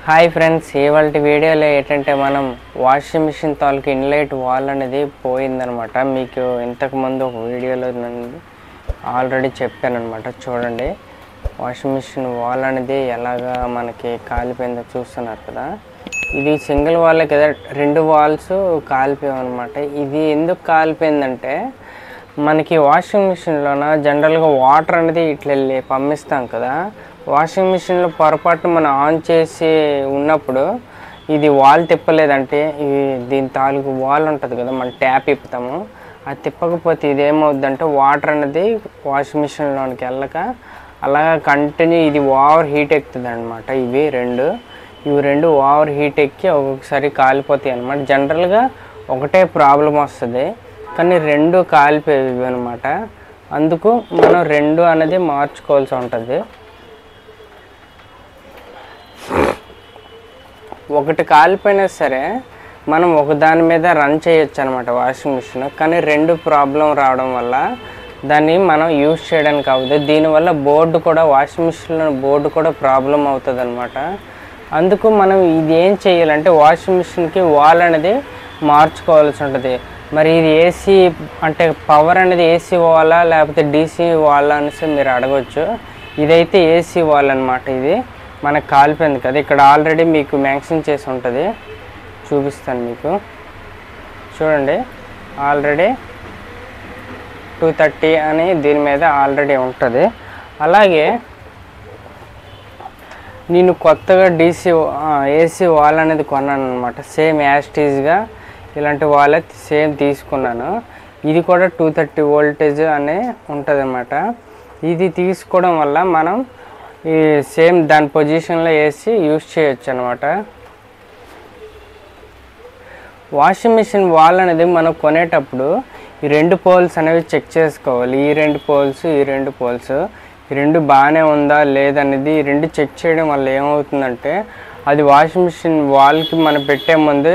Hi friends, ఇవాల్టి వీడియోలో ఏంటంటే మనం వాషింగ్ మిషన్ తాలూకు ఇన్లైట్ వాల్ అనేది పోయిందనమాట. మీకు ఇంతకుముందు ఒక వీడియోలో నేను ఆల్రెడీ చెప్పాను అనమాట. చూడండి, వాషింగ్ మిషన్ వాల్ అనేది ఎలాగా మనకి కాలిపోయిందో చూస్తున్నారు కదా. ఇది సింగిల్ వాలే కదా, రెండు వాల్స్ కాలిపోయాయి అనమాట. ఇది ఎందుకు కాలిపోయిందంటే, మనకి వాషింగ్ మిషన్లోన జనరల్గా వాటర్ అనేది ఇట్లా వెళ్ళి పంపిస్తాం కదా. వాషింగ్ మిషన్లో పొరపాటు మనం ఆన్ చేసి ఉన్నప్పుడు ఇది వాల్ తిప్పలేదంటే, దీని తాలూకు వాల్ ఉంటుంది కదా, మనం ట్యాప్ ఇప్పుతాము, అది తిప్పకపోతే ఇదేమవుద్దంటే వాటర్ అనేది వాషింగ్ మిషన్లోనికి వెళ్ళక అలాగా కంటిన్యూ ఇది ఓవర్ హీట్ ఎక్కుతుంది అనమాట. ఇవి రెండు ఓవర్ హీట్ ఎక్కి ఒక్కొక్కసారి కాలిపోతాయి అనమాట. జనరల్గా ఒకటే ప్రాబ్లం వస్తుంది, కానీ రెండు కాలిపోయేవి అనమాట. అందుకు మనం రెండు అనేది మార్చుకోవాల్సి ఉంటుంది. ఒకటి కాలిపోయినా సరే మనం ఒక దాని మీద రన్ చేయొచ్చు అనమాట వాషింగ్ మిషన్. కానీ రెండు ప్రాబ్లం రావడం వల్ల దాన్ని మనం యూజ్ చేయడానికి అవ్వదు. దీనివల్ల బోర్డు కూడా, వాషింగ్ మిషన్లో బోర్డు కూడా ప్రాబ్లం అవుతుంది అనమాట. అందుకు మనం ఇది ఏం చేయాలంటే, వాషింగ్ మిషన్కి వాల్ అనేది మార్చుకోవాల్సి ఉంటుంది. మరి ఇది ఏసీ అంటే పవర్ అనేది ఏసీ వాలా లేకపోతే డీసీ వాలా అనేసి మీరు అడగవచ్చు. ఇదైతే ఏసీ వాల్ అనమాట. ఇది మనకు కాలిపోయింది కదా, ఇక్కడ ఆల్రెడీ మీకు మెన్షన్ చేసి ఉంటుంది, చూపిస్తాను మీకు. చూడండి, ఆల్రెడీ 230 అని దీని మీద ఆల్రెడీ ఉంటుంది. అలాగే నేను కొత్తగా ఏసీ వాల్ అనేది కొన్నాను అనమాట. సేమ్ యాస్టీజ్గా ఇలాంటి వాల్ సేమ్ తీసుకున్నాను. ఇది కూడా 230 వోల్టేజ్ అనే ఉంటుంది అన్నమాట. ఇది తీసుకోవడం వల్ల మనం ఈ సేమ్ దాని పొజిషన్లో వేసి యూజ్ చేయొచ్చు అనమాట. వాషింగ్ మిషన్ వాల్ అనేది మనం కొనేటప్పుడు ఈ రెండు పోల్స్ అనేవి చెక్ చేసుకోవాలి. ఈ రెండు పోల్స్ బాగానే ఉందా లేదనేది ఈ రెండు చెక్ చేయడం వల్ల ఏమవుతుందంటే, అది వాషింగ్ మిషన్ వాల్కి మనం పెట్టే ముందు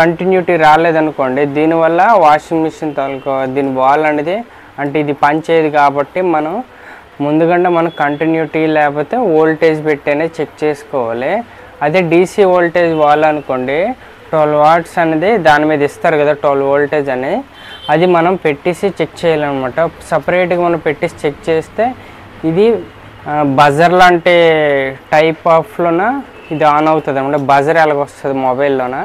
కంటిన్యూటీ రాలేదనుకోండి, దీనివల్ల వాషింగ్ మిషన్ తాలూకు దీని వాల్ అనేది అంటే ఇది పనిచేయదు. కాబట్టి మనం ముందుగా మనం కంటిన్యూటీ లేకపోతే వోల్టేజ్ పెట్టేనే చెక్ చేసుకోవాలి. అదే డీసీ వోల్టేజ్ వాల్ అనుకోండి, 12 వాట్స్ అనేది దాని మీద ఇస్తారు కదా, 12 వోల్టేజ్ అని, అది మనం పెట్టేసి చెక్ చేయాలన్నమాట. సపరేట్గా మనం పెట్టేసి చెక్ చేస్తే ఇది బజర్ లాంటి టైప్ ఆఫ్లోన ఇది ఆన్ అవుతుంది అన్నమాట. బజర్ ఎలాగ వస్తుంది మొబైల్లోన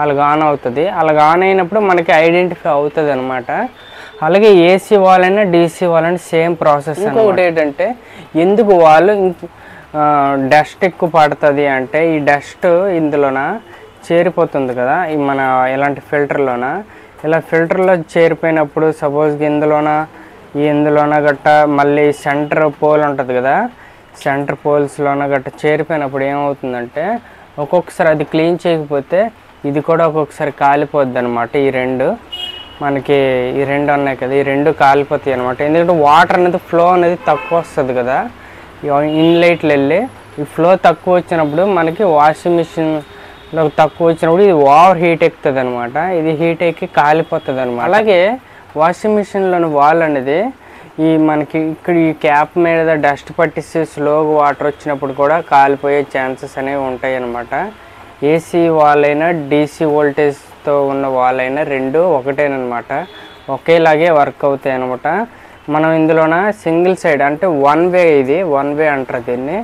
అలాగ ఆన్ అవుతుంది. అలాగ ఆన్ అయినప్పుడు మనకి ఐడెంటిఫై అవుతుంది అనమాట. అలాగే ఏసీ వాల్ అయినా డీసీ వాల్ అయినా సేమ్ ప్రాసెస్. ఇంకొకటి ఏంటంటే, ఎందుకు వాళ్ళు డస్ట్ ఎక్కువ పడుతుంది అంటే, ఈ డస్ట్ ఇందులోన చేరిపోతుంది కదా, ఈ మన ఇలాంటి ఇలా ఫిల్టర్లో చేరిపోయినప్పుడు సపోజ్కి ఇందులోన గట్ట మళ్ళీ సెంటర్ పోల్ ఉంటుంది కదా, సెంటర్ పోల్స్లోన గట్ట చేరిపోయినప్పుడు ఏమవుతుందంటే, ఒక్కొక్కసారి అది క్లీన్ చేయకపోతే ఇది కూడా ఒక్కొక్కసారి కాలిపోద్ది అనమాట. ఈ రెండు ఉన్నాయి కదా, ఈ రెండు కాలిపోతాయి అనమాట. ఎందుకంటే వాటర్ అనేది ఫ్లో అనేది తక్కువ వస్తుంది కదా, ఇన్లైట్లు వెళ్ళి ఈ ఫ్లో తక్కువ వచ్చినప్పుడు మనకి వాషింగ్ మిషన్లో తక్కువ వచ్చినప్పుడు ఇది ఓవర్ హీట్ ఎక్కుతుంది అనమాట. ఇది హీట్ ఎక్కి కాలిపోతుంది అనమాట. అలాగే వాషింగ్ మిషన్లోని వాల్ అనేది మనకి ఇక్కడ ఈ క్యాప్ మీద డస్ట్ పట్టిస్తే స్లోగా వాటర్ వచ్చినప్పుడు కూడా కాలిపోయే ఛాన్సెస్ అనేవి ఉంటాయి అన్నమాట. ఏసీ వాల్ అయినా డీసీ వోల్టేజ్తో ఉన్న వాల్ అయినా రెండు ఒకటేనమాట, ఒకేలాగే వర్క్ అవుతాయి అన్నమాట. మనం ఇందులోన సింగిల్ సైడ్ అంటే వన్ వే అంటారు దీన్ని,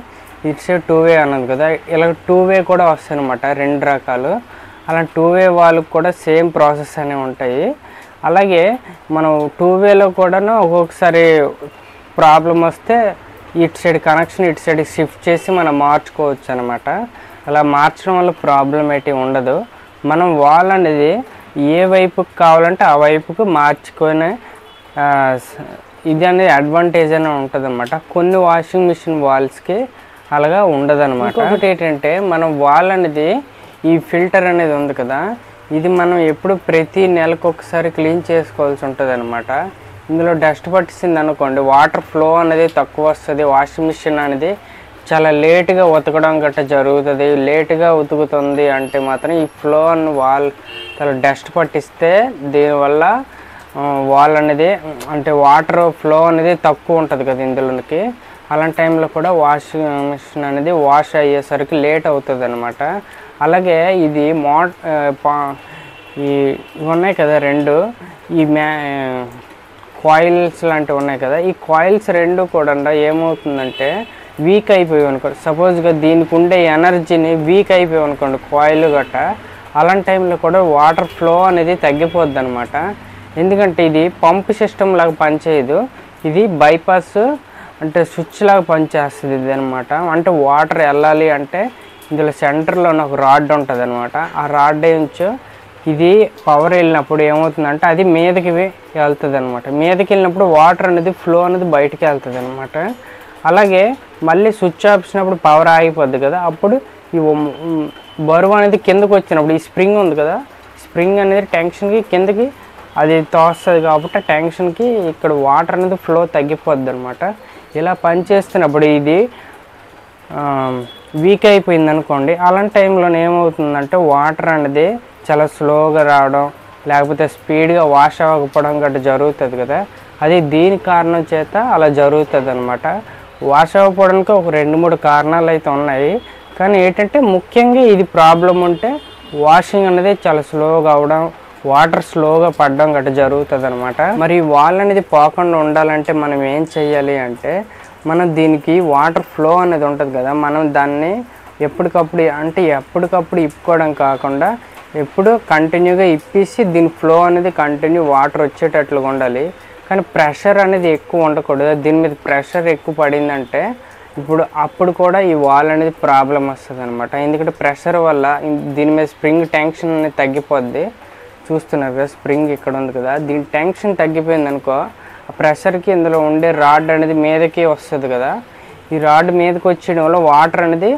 ఇటు సైడ్ 2 వే అన్నది కదా, ఇలా 2 వే కూడా వస్తాయి అనమాట. రెండు రకాలు అలా 2 వే వాళ్ళకి కూడా సేమ్ ప్రాసెస్ అనేవి ఉంటాయి. అలాగే మనం 2 వేలో కూడాను ఒక్కొక్కసారి ప్రాబ్లం వస్తే ఇటు సైడ్ కనెక్షన్ ఇటు సైడ్ షిఫ్ట్ చేసి మనం మార్చుకోవచ్చు అనమాట. అలా మార్చడం వల్ల ప్రాబ్లం ఏంటి ఉండదు. మనం వాల్ అనేది ఏ వైపుకి కావాలంటే ఆ వైపుకు మార్చుకొని ఇది అనేది అడ్వాంటేజ్ అని ఉంటుంది అనమాట. కొన్ని వాషింగ్ మిషన్ వాల్స్కి అలాగా ఉండదు అనమాట. ఇంకొకటి ఏంటంటే, మనం వాల్ అనేది ఈ ఫిల్టర్ అనేది ఉంది కదా, ఇది మనం ఎప్పుడు ప్రతి నెలకు ఒకసారి క్లీన్ చేసుకోవాల్సి ఉంటుంది అనమాట. ఇందులో డస్ట్ పట్టింది అనుకోండి, వాటర్ ఫ్లో అనేది తక్కువ వస్తుంది. వాషింగ్ మిషన్ అనేది చాలా లేటుగా ఉతకడం గట్రా జరుగుతుంది. లేటుగా ఉతుకుతుంది అంటే మాత్రం ఈ ఫ్లో అని వాల్ చాలా డస్ట్ పట్టిస్తే దీనివల్ల వాల్ అనేది అంటే వాటర్ ఫ్లో అనేది తక్కువ ఉంటుంది కదా ఇందులోకి, అలాంటి టైంలో కూడా వాషింగ్ మిషన్ అనేది వాష్ అయ్యేసరికి లేట్ అవుతుంది అనమాట. అలాగే ఇది ఇవి ఉన్నాయి కదా రెండు, ఈ కాయిల్స్ లాంటివి ఉన్నాయి కదా, ఈ కాయిల్స్ రెండు కూడా ఏమవుతుందంటే వీక్ అయిపోయి అనుకోండి. సపోజ్గా దీనికి ఉండే ఎనర్జీని వీక్ అయిపోయి అనుకోండి కాయిల్ గట్ట, అలాంటి టైంలో కూడా వాటర్ ఫ్లో అనేది తగ్గిపోద్ది అనమాట. ఎందుకంటే ఇది పంప్ సిస్టమ్ లాగా పనిచేయదు, ఇది బైపాస్ అంటే స్విచ్ లాగా పనిచేస్తుంది ఇది అనమాట. అంటే వాటర్ వెళ్ళాలి అంటే ఇందులో సెంటర్లో ఒక రాడ్ ఉంటుంది అనమాట. ఆ రాడ్ నుంచి ఇది పవర్ వెళ్ళినప్పుడు ఏమవుతుందంటే అది మీదకి వెళ్తుంది అనమాట. మీదకి వెళ్ళినప్పుడు వాటర్ అనేది ఫ్లో అనేది బయటికి వెళ్తుంది అనమాట. అలాగే మళ్ళీ స్విచ్ ఆఫ్ చేసినప్పుడు పవర్ ఆగిపోద్ది కదా, అప్పుడు ఈ బరువు అనేది కిందకు వచ్చినప్పుడు ఈ స్ప్రింగ్ ఉంది కదా, స్ప్రింగ్ అనేది టెన్షన్కి కిందకి అది తోస్తుంది కాబట్టి టెన్షన్కి ఇక్కడ వాటర్ అనేది ఫ్లో తగ్గిపోద్ది అనమాట. ఇలా పనిచేస్తున్నప్పుడు ఇది వీక్ అయిపోయింది అనుకోండి, అలాంటి టైంలో ఏమవుతుందంటే వాటర్ అనేది చాలా స్లోగా రావడం, లేకపోతే స్పీడ్గా వాష్ అవ్వకపోవడం గట్రా జరుగుతుంది కదా, అది దీని కారణం చేత అలా జరుగుతుంది అనమాట. వాష్ అవ్వకపోవడానికి ఒక 2-3 కారణాలు అయితే ఉన్నాయి, కానీ ఏంటంటే ముఖ్యంగా ఇది ప్రాబ్లం ఉంటే వాషింగ్ అనేది చాలా స్లోగా అవడం, వాటర్ స్లోగా పడడం గట్రా జరుగుతుంది అనమాట. మరి వాల్ అనేది పోకుండా ఉండాలంటే మనం ఏం చేయాలి అంటే, మనం దీనికి వాటర్ ఫ్లో అనేది ఉంటుంది కదా, మనం దాన్ని ఎప్పటికప్పుడు ఇప్పుకోవడం కాకుండా ఎప్పుడు కంటిన్యూగా ఇప్పేసి దీని ఫ్లో అనేది కంటిన్యూ వాటర్ వచ్చేటట్లుగా ఉండాలి. కానీ ప్రెషర్ అనేది ఎక్కువ ఉండకూడదు. దీని మీద ప్రెషర్ ఎక్కువ పడిందంటే అప్పుడు కూడా ఈ వాల్ అనేది ప్రాబ్లం వస్తుంది అనమాట. ఎందుకంటే ప్రెషర్ వల్ల దీని మీద స్ప్రింగ్ టెన్షన్ అనేది తగ్గిపోద్ది. చూస్తున్నారు కదా, స్ప్రింగ్ ఇక్కడ ఉంది కదా, దీని టెన్షన్ తగ్గిపోయింది అనుకో, ఆ ప్రెషర్కి ఇందులో ఉండే రాడ్ అనేది మీదకి వస్తుంది కదా, ఈ రాడ్ మీదకి వచ్చేయడం వల్ల వాటర్ అనేది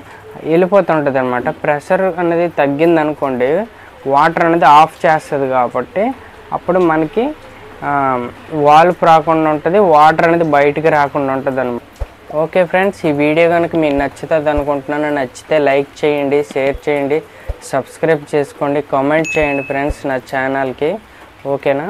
వెళ్ళిపోతుంటుంది అనమాట. ప్రెషర్ అనేది తగ్గింది అనుకోండి, వాటర్ అనేది ఆఫ్ చేస్తుంది కాబట్టి అప్పుడు మనకి వాల్వ్ రాకుండా ఉంటుంది, వాటర్ అనేది బయటికి రాకుండా ఉంటుంది అనమాట. ఓకే ఫ్రెండ్స్, ఈ వీడియో కనుక మీకు నచ్చుతుంది అనుకుంటున్నాను. నచ్చితే లైక్ చేయండి, షేర్ చేయండి, సబ్స్క్రైబ్ చేసుకోండి, కామెంట్ చేయండి ఫ్రెండ్స్ నా ఛానల్కి. ఓకేనా?